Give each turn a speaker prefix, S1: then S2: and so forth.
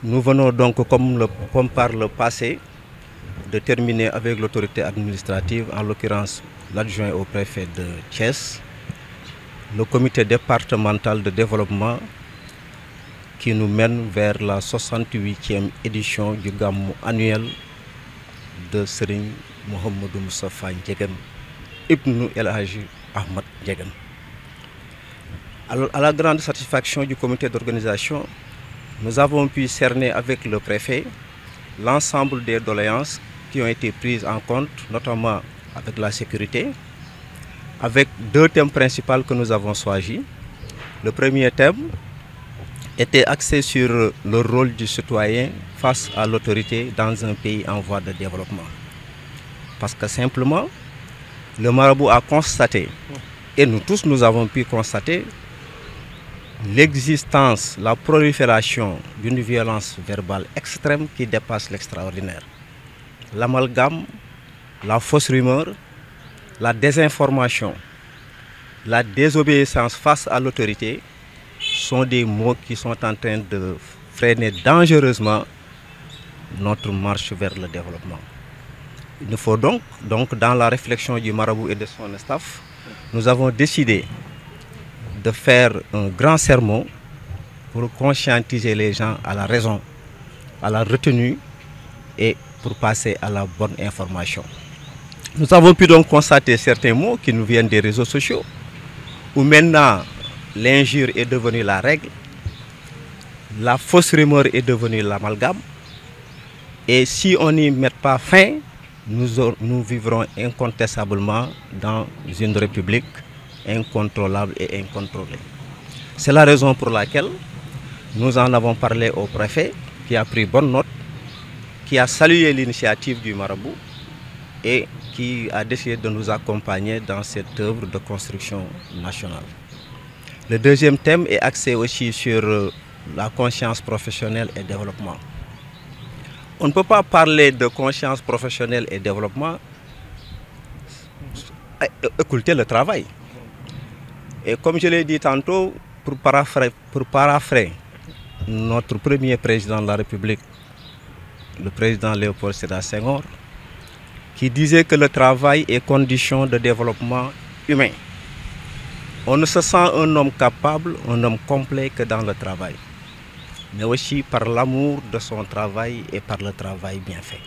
S1: Nous venons donc, comme par le passé, de terminer avec l'autorité administrative, en l'occurrence l'adjoint au préfet de Thiès, le comité départemental de développement qui nous mène vers la 68e édition du Gamou annuel de Serigne Mouhamadou Moustapha Ndiéguène, Ibn El Hadji Ahmad Ndiéguène. Alors, à la grande satisfaction du comité d'organisation, nous avons pu cerner avec le préfet l'ensemble des doléances qui ont été prises en compte, notamment avec la sécurité, avec deux thèmes principaux que nous avons choisis. Le premier thème était axé sur le rôle du citoyen face à l'autorité dans un pays en voie de développement. Parce que simplement, le marabout a constaté, et nous tous nous avons pu constater, l'existence, la prolifération d'une violence verbale extrême qui dépasse l'extraordinaire. L'amalgame, la fausse rumeur, la désinformation, la désobéissance face à l'autorité sont des mots qui sont en train de freiner dangereusement notre marche vers le développement. Il nous faut donc dans la réflexion du marabout et de son staff, nous avons décidé de faire un grand sermon pour conscientiser les gens à la raison, à la retenue et pour passer à la bonne information. Nous avons pu donc constater certains mots qui nous viennent des réseaux sociaux, où maintenant l'injure est devenue la règle, la fausse rumeur est devenue l'amalgame, et si on n'y met pas fin, nous vivrons incontestablement dans une république incontrôlable et incontrôlée. C'est la raison pour laquelle nous en avons parlé au préfet, qui a pris bonne note, qui a salué l'initiative du marabout et qui a décidé de nous accompagner dans cette œuvre de construction nationale. Le deuxième thème est axé aussi sur la conscience professionnelle et développement. On ne peut pas parler de conscience professionnelle et développement et occulter le travail. Et comme je l'ai dit tantôt, pour paraphrer notre premier président de la République, le président Léopold Sédar Senghor, qui disait que le travail est condition de développement humain. On ne se sent un homme capable, un homme complet que dans le travail, mais aussi par l'amour de son travail et par le travail bien fait.